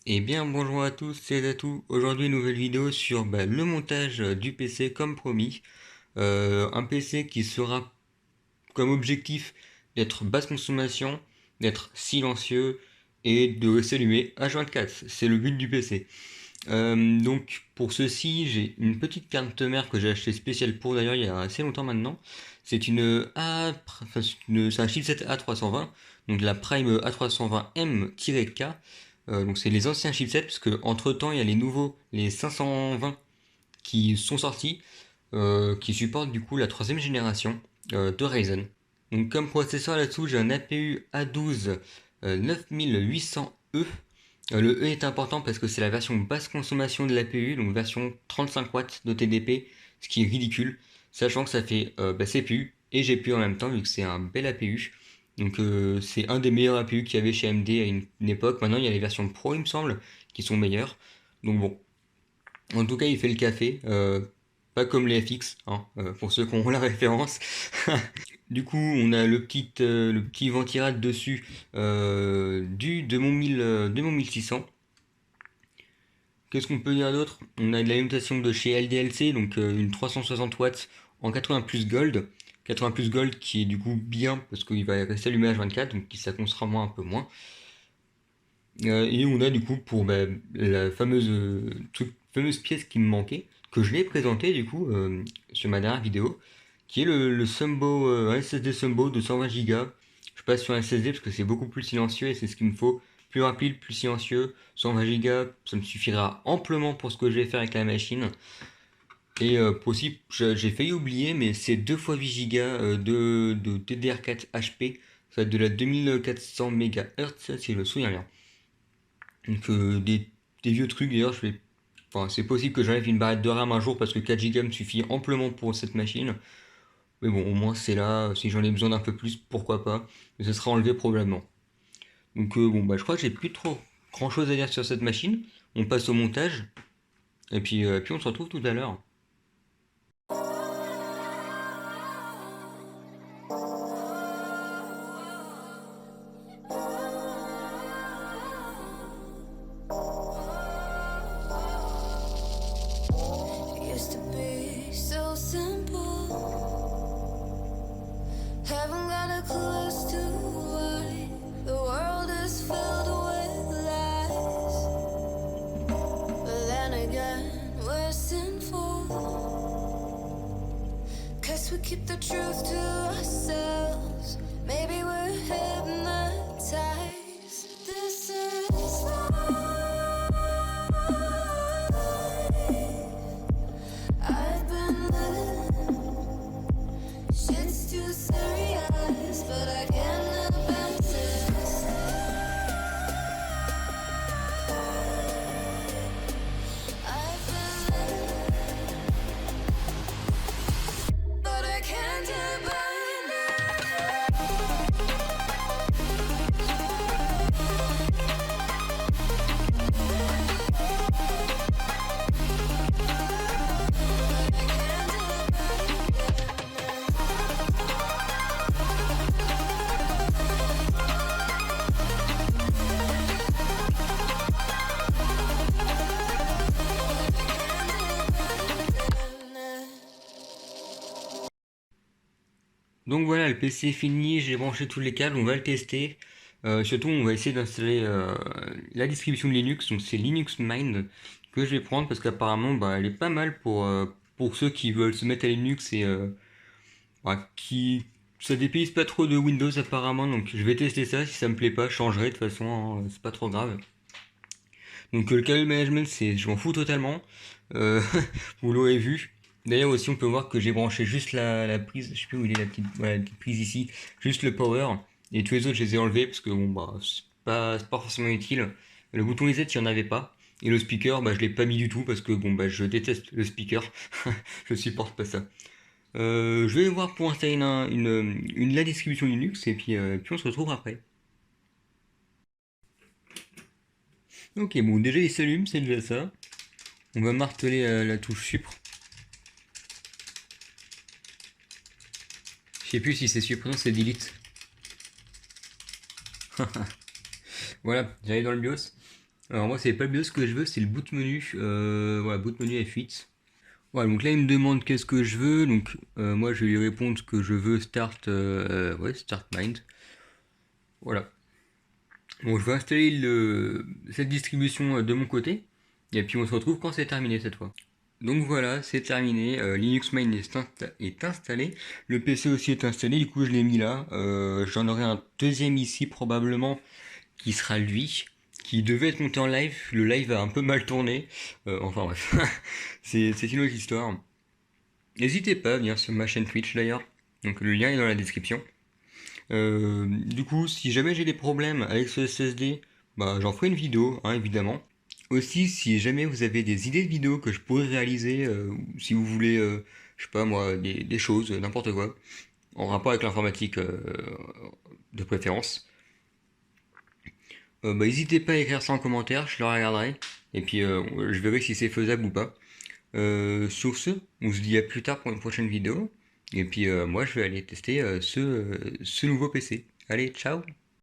Eh bien bonjour à tous, c'est Zatou. Aujourd'hui nouvelle vidéo sur le montage du PC comme promis. Un PC qui sera comme objectif d'être basse consommation, d'être silencieux et de s'allumer H24. C'est le but du PC. Donc pour ceci j'ai une petite carte mère que j'ai achetée spéciale pour d'ailleurs il y a assez longtemps maintenant. C'est une c'est un chipset A320, donc la Prime A320M-K. Donc c'est les anciens chipsets, parce que entre temps il y a les nouveaux, les 520 qui sont sortis, qui supportent du coup la troisième génération de Ryzen. Donc comme processeur là-dessous, j'ai un APU A12 9800E. Le E est important parce que c'est la version basse consommation de l'APU, donc version 35 watts de TDP, ce qui est ridicule, sachant que ça fait CPU et GPU en même temps, vu que c'est un bel APU. Donc c'est un des meilleurs APU qu'il y avait chez AMD à une époque. Maintenant il y a les versions Pro, il me semble, qui sont meilleures. Donc bon, en tout cas, il fait le café, pas comme les FX, hein, pour ceux qui ont la référence. Du coup, on a le petit ventirad dessus de mon 1600. Qu'est-ce qu'on peut dire d'autre? On a de l'alimentation de chez LDLC, donc une 360 watts en 80 plus gold. 80 plus gold qui est du coup bien parce qu'il va rester allumé H24, donc ça consommera un peu moins. Et on a du coup pour la fameuse pièce qui me manquait, que je l'ai présentée du coup sur ma dernière vidéo, qui est le Sumbo, un SSD Sumbo de 120 Go. Je passe sur un SSD parce que c'est beaucoup plus silencieux et c'est ce qu'il me faut. Plus rapide, plus silencieux, 120 Go, ça me suffira amplement pour ce que je vais faire avec la machine. Et possible, j'ai failli oublier, mais c'est 2 fois 8 Go de DDR4 HP. Ça va être de la 2400 MHz, si je me souviens bien. Donc des vieux trucs d'ailleurs, enfin, c'est possible que j'enlève une barrette de RAM un jour parce que 4 Go me suffit amplement pour cette machine. Mais bon, au moins c'est là, si j'en ai besoin d'un peu plus, pourquoi pas. Mais ce sera enlevé probablement. Donc bon, je crois que j'ai plus trop grand chose à dire sur cette machine. On passe au montage. Et puis on se retrouve tout à l'heure. It used to be so simple. Haven't got a clue as to why the world is filled with lies. But then again, we're sinful. 'Cause we keep the truth to ourselves. Maybe we're hypnotized. This is life. I've been living. Shit's too serious, but I can't advance this. I've been living, but I can't abandon Donc voilà, le PC est fini, j'ai branché tous les câbles, on va le tester. Surtout, on va essayer d'installer la distribution de Linux, donc c'est Linux Mint que je vais prendre parce qu'apparemment, elle est pas mal pour ceux qui veulent se mettre à Linux et qui ça dépayse pas trop de Windows apparemment. Donc je vais tester ça, si ça me plaît pas, je changerai de toute façon, hein, c'est pas trop grave. Donc le câble management, je m'en fous totalement. Euh, vous l'aurez vu. D'ailleurs aussi on peut voir que j'ai branché juste la prise, je sais plus où il est voilà, la petite prise ici, juste le power, et tous les autres je les ai enlevés parce que bon c'est pas forcément utile. Le bouton reset il n'y en avait pas, et le speaker je l'ai pas mis du tout parce que je déteste le speaker, je supporte pas ça. Je vais voir pour installer la distribution Linux puis on se retrouve après. Ok, bon déjà il s'allume, c'est déjà ça. On va marteler la touche supr. Je sais plus si c'est supprime, c'est delete. Voilà, j'arrive dans le BIOS. Alors moi c'est pas le BIOS que je veux, c'est le boot menu. Voilà, boot menu F8. Voilà, donc là il me demande qu'est-ce que je veux. Donc moi je vais lui répondre que je veux start, ouais, start mind. Voilà. Bon, je vais installer cette distribution de mon côté. Et puis on se retrouve quand c'est terminé cette fois. Donc voilà, c'est terminé. Linux Mint est installé. Le PC aussi est installé. Du coup, je l'ai mis là. J'en aurai un deuxième ici probablement qui sera lui, qui devait être monté en live. Le live a un peu mal tourné. Enfin bref, c'est une autre histoire. N'hésitez pas à venir sur ma chaîne Twitch d'ailleurs. Donc le lien est dans la description. Du coup, si jamais j'ai des problèmes avec ce SSD, bah j'en ferai une vidéo, hein, évidemment. Aussi, si jamais vous avez des idées de vidéos que je pourrais réaliser, ou si vous voulez, je sais pas moi, des choses, n'importe quoi, en rapport avec l'informatique de préférence, bah n'hésitez pas à écrire ça en commentaire, je le regarderai, et puis je verrai si c'est faisable ou pas. Sur ce, on se dit à plus tard pour une prochaine vidéo, et puis moi je vais aller tester ce nouveau PC. Allez, ciao!